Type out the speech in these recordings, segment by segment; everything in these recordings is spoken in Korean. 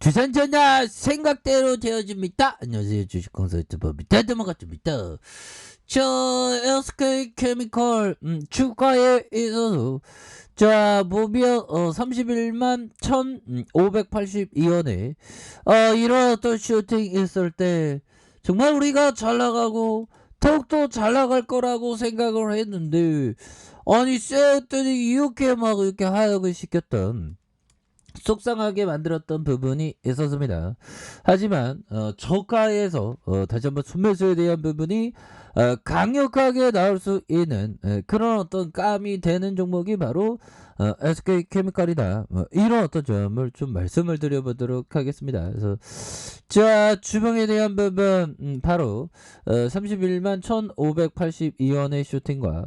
주산전자 생각대로 되어집니다. 안녕하세요. 주식공사 유튜버 밑에드만같습니다. SK 케미컬 주가에 있어서 무려 31만 1,582원에 이런 어떤 슈팅 있을 때 정말 우리가 잘 나가고 더욱더 잘 나갈 거라고 생각을 했는데, 아니 쎄했더니 이렇게 막 이렇게 하락을 시켰던, 속상하게 만들었던 부분이 있었습니다. 하지만 저가에서 다시 한번 순매수에 대한 부분이 강력하게 나올 수 있는 그런 어떤 감이 되는 종목이 바로 SK케미칼이다. 이런 어떤 점을 좀 말씀을 드려보도록 하겠습니다. 그래서 주봉에 대한 부분, 바로 31만 1,582원의 슈팅과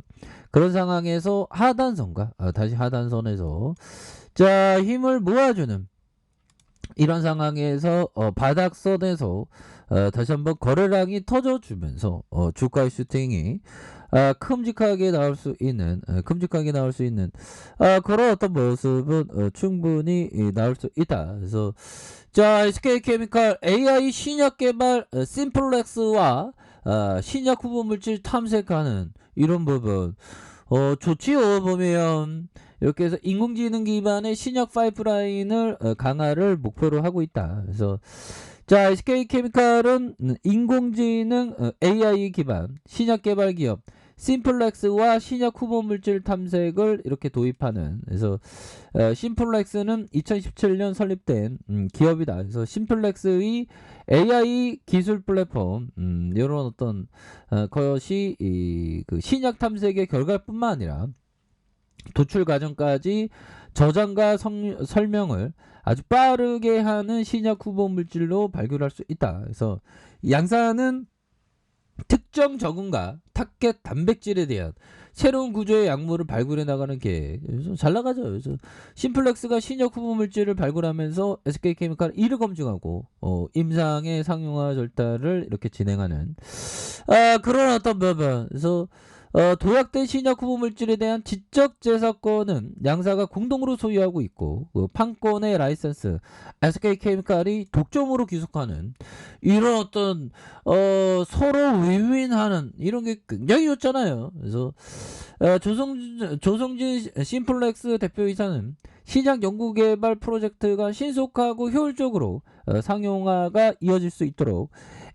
그런 상황에서 하단선과 다시 하단선에서 힘을 모아주는 이런 상황에서 바닥선에서 다시 한번 거래량이 터져주면서 주가의 슈팅이 큼직하게 나올 수 있는 그런 어떤 모습은 충분히 나올 수 있다. 그래서 SK케미칼 AI 신약 개발 심플렉스와 신약 후보 물질 탐색하는 이런 부분 좋지요. 보면 이렇게 해서 인공지능 기반의 신약 파이프라인을 강화를 목표로 하고 있다. 그래서 SK케미칼은 인공지능 AI 기반 신약 개발 기업 심플렉스와 신약 후보 물질 탐색을 이렇게 도입하는, 그래서 심플렉스는 2017년 설립된 기업이다. 그래서 심플렉스의 AI 기술 플랫폼, 이런 어떤 것이 그 신약 탐색의 결과뿐만 아니라 도출 과정까지 저장과 설명을 아주 빠르게 하는 신약 후보 물질로 발굴할 수 있다. 그래서 양사는 특정 적응과 타겟 단백질에 대한 새로운 구조의 약물을 발굴해 나가는 계획. 그래서 잘 나가죠. 그래서 심플렉스가 신약 후보 물질을 발굴하면서 SK케미칼 1을 검증하고 임상의 상용화 절차를 이렇게 진행하는 그런 어떤 부분. 그래서 도약된 신약 후보 물질에 대한 지적 재산권은 양사가 공동으로 소유하고 있고, 판권의 라이센스 SK케미칼이 독점으로 귀속하는 이런 어떤 서로 윈윈하는 이런 게 굉장히 좋잖아요. 그래서 조성진 심플렉스 대표이사는 시장 연구개발 프로젝트가 신속하고 효율적으로 상용화가 이어질 수 있도록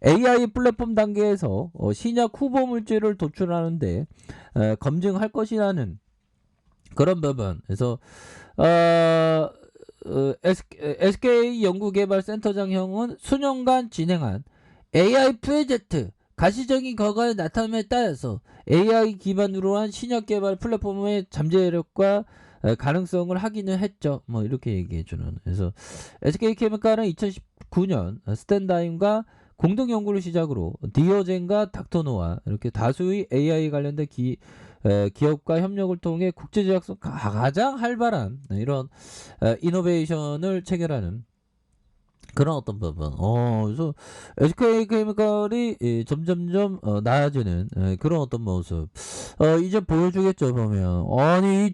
AI 플랫폼 단계에서 신약 후보 물질을 도출하는데 검증할 것이라는 그런 부분. 그래서 SK 연구개발센터장 형은 수년간 진행한 AI 프로젝트 가시적인 결과의 나타남에 따라서 AI 기반으로 한 신약 개발 플랫폼의 잠재력과 가능성을 확인을 했죠. 뭐 이렇게 얘기해주는. 그래서 SK케미칼은 2019년 스탠다임과 공동 연구를 시작으로 디오젠과 닥터노와 이렇게 다수의 AI 관련된 기업과 협력을 통해 국제제약성 가장 활발한 이런 이노베이션을 체결하는 그런 어떤 부분. 그래서 SK케미칼이 점점점 나아지는 그런 어떤 모습 이제 보여주겠죠. 보면 아니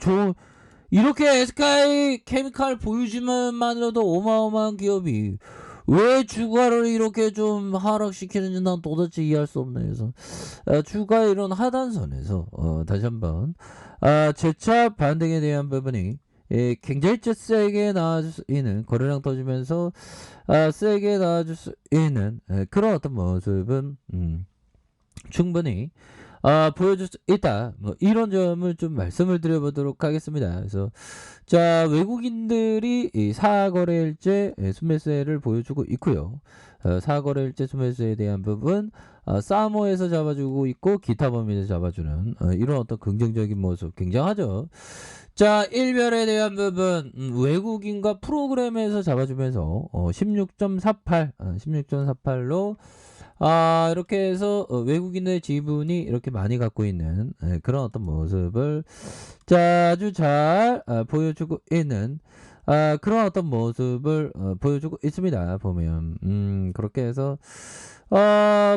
이렇게 SK케미칼 보여주면만으로도 어마어마한 기업이 왜 주가를 이렇게 좀 하락시키는지 난 도대체 이해할 수 없네. 그래서 주가의 이런 하단선에서 다시 한번 재차 반등에 대한 부분이 굉장히 세게 나와줄 수 있는, 거래량 터지면서 세게 나와줄 수 있는 그런 어떤 모습은 충분히 보여줄 수 있다. 뭐 이런 점을 좀 말씀을 드려보도록 하겠습니다. 그래서 외국인들이 이 사거래일제 순매수를 보여주고 있고요. 사거래일제 순매수에 대한 부분 사모에서 잡아주고 있고 기타 범위에서 잡아주는 이런 어떤 긍정적인 모습 굉장하죠. 일별에 대한 부분 외국인과 프로그램에서 잡아주면서 16.48로 이렇게 해서 외국인의 지분이 이렇게 많이 갖고 있는 그런 어떤 모습을 아주 잘 보여주고 있는 그런 어떤 모습을 보여주고 있습니다. 보면 그렇게 해서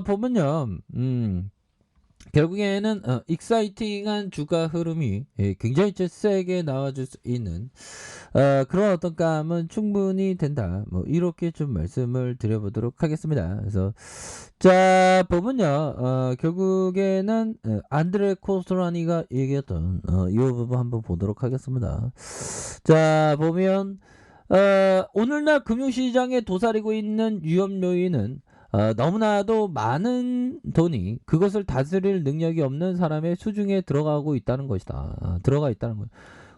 보면요 결국에는 익사이팅한 주가 흐름이 굉장히 세게 나와줄 수 있는 그런 어떤 감은 충분히 된다. 뭐 이렇게 좀 말씀을 드려보도록 하겠습니다. 그래서 자 보면요, 결국에는 안드레 코스토라니가 얘기했던 이 부분 한번 보도록 하겠습니다. 자 보면 오늘날 금융시장에 도사리고 있는 위험 요인은 너무나도 많은 돈이 그것을 다스릴 능력이 없는 사람의 수중에 들어가고 있다는 것이다. 들어가 있다는 거예요.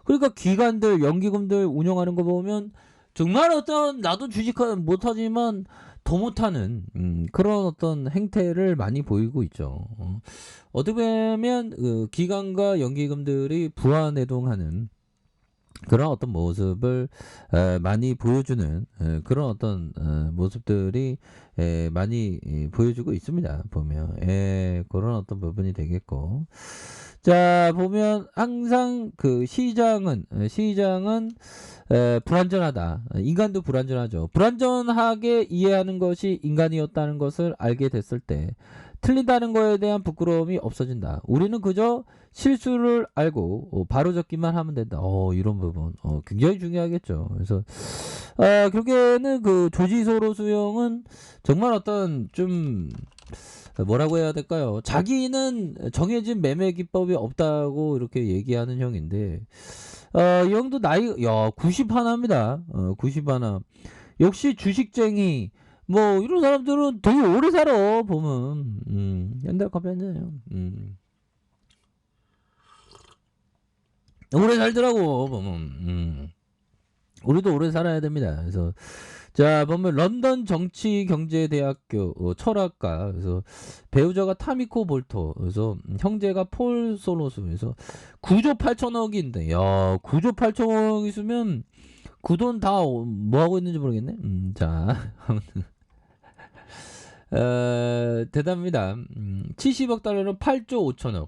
그러니까 기관들, 연기금들 운영하는 거 보면 정말 어떤 나도 주식 못하지만 더 못하는 그런 어떤 행태를 많이 보이고 있죠. 어떻게 보면 기관과 연기금들이 부안해동하는 그런 어떤 모습을 많이 보여주는 그런 어떤 모습들이 많이 보여주고 있습니다. 보면 그런 어떤 부분이 되겠고, 자 보면 항상 그 시장은 불완전하다. 인간도 불완전하죠. 불완전하게 이해하는 것이 인간이었다는 것을 알게 됐을 때 틀린다는 거에 대한 부끄러움이 없어진다. 우리는 그저 실수를 알고 바로잡기만 하면 된다. 이런 부분 굉장히 중요하겠죠. 그래서 결국에는 그 조지 소로스 형은 정말 어떤 좀 뭐라고 해야 될까요? 자기는 정해진 매매 기법이 없다고 이렇게 얘기하는 형인데 이 형도 나이 90 하나입니다. 90 하나. 역시 주식쟁이 뭐 이런 사람들은 되게 오래 살아 보면 옛날 커피 한잔해요. 오래 살더라고 보면. 우리도 오래 살아야 됩니다. 그래서 자 보면 런던 정치경제대학교 철학가, 그래서 배우자가 타미코 볼토, 그래서 형제가 폴 소로스, 그래서 9조 8천억인데, 야 9조 8천억 있으면 그 돈 다 뭐 하고 있는지 모르겠네. 자 대단합니다. 70억 달러는 8조 5천억.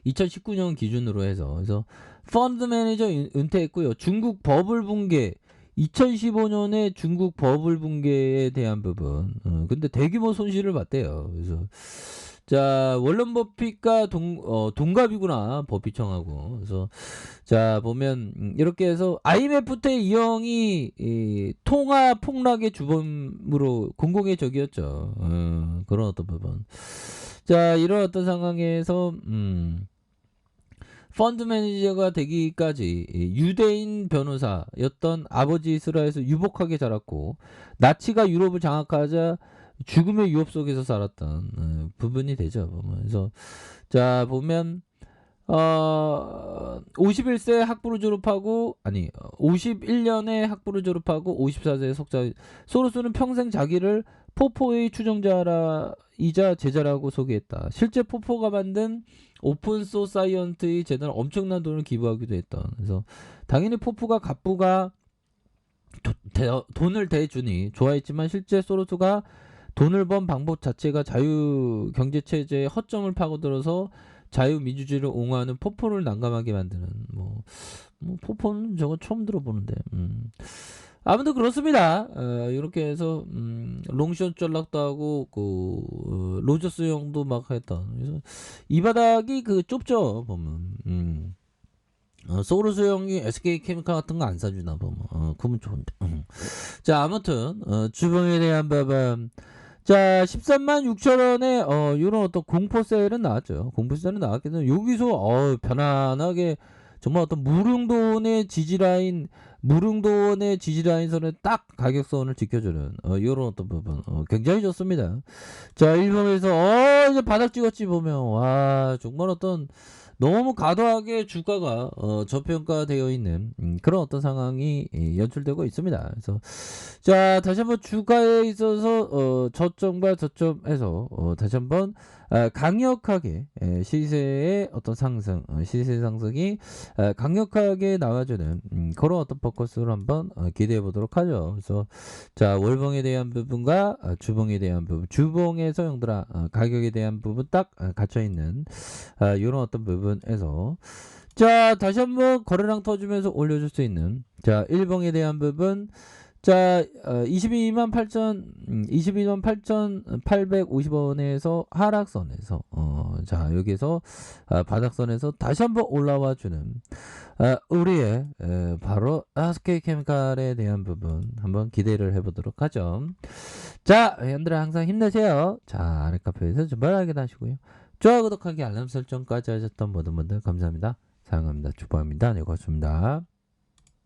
2019년 기준으로 해서. 그래서 펀드 매니저 은퇴했고요. 중국 버블 붕괴, 2015년에 중국 버블 붕괴에 대한 부분. 근데 대규모 손실을 봤대요. 그래서 자 월런 버핏과 동갑이구나, 버핏청하고. 그래서 자 보면 이렇게 해서 IMF 때 이 형이 통화 폭락의 주범으로 공공의 적이었죠. 그런 어떤 부분. 자 이런 어떤 상황에서 펀드 매니저가 되기까지 유대인 변호사였던 아버지 이스라엘에서 유복하게 자랐고, 나치가 유럽을 장악하자 죽음의 유업 속에서 살았던 부분이 되죠. 그래서 자 보면 51세 학부를 졸업하고, 아니 51년에 학부를 졸업하고 54세에 석자. 소로스는 평생 자기를 포포의 추종자이자 제자라고 소개했다. 실제 포포가 만든 오픈 소사이언트의 재단은 엄청난 돈을 기부하기도 했던. 그래서 당연히 포포가 갑부가 돈을 대주니 좋아했지만, 실제 소로스가 돈을 번 방법 자체가 자유 경제 체제의 허점을 파고들어서 자유민주주의를 옹호하는 포포를 난감하게 만드는 뭐 포포는 저거 처음 들어보는데. 아무튼 그렇습니다. 이렇게 해서 롱숏 전락도 하고 로저스 형도 막 했던. 그래서 이 바닥이 좁죠 보면. 소르스 형이 SK 케미칼 같은 거 안 사주나 보면. 그러면 좋은데. 자 아무튼 주봉에 대한 부분. 자 13만 6천원에 이런 어떤 공포세일은 나왔죠. 공포세일은 나왔기 때문에 여기서 편안하게 정말 어떤 무릉도원의 지지라인 선에 딱 가격선을 지켜주는 이런 어떤 부분 굉장히 좋습니다. 자 일본에서 이제 바닥 찍었지 보면, 와 정말 어떤 너무 과도하게 주가가 저평가되어 있는 그런 어떤 상황이 연출되고 있습니다. 그래서 자 다시 한번 주가에 있어서 저점과 저점에서 다시 한번 강력하게 시세의 어떤 상승, 시세 상승이 강력하게 나와주는 그런 어떤 포커스를 한번 기대해 보도록 하죠. 그래서 자 월봉에 대한 부분과 주봉에 대한 부분, 주봉에서 형들아 가격에 대한 부분 딱 갇혀 있는 이런 어떤 부분에서 자 다시 한번 거래량 터주면서 올려줄 수 있는 자 일봉에 대한 부분. 자, 22만 8,850원에서 하락선에서, 자, 여기에서, 바닥선에서 다시 한번 올라와 주는, 우리의, 바로, SK케미칼에 대한 부분 한번 기대를 해보도록 하죠. 자, 회원들 항상 힘내세요. 자, 아랫카페에서 주말하게 하시고요. 좋아요, 구독하기, 알람 설정까지 하셨던 모든 분들 감사합니다. 사랑합니다. 축복합니다. 네, 고맙습니다.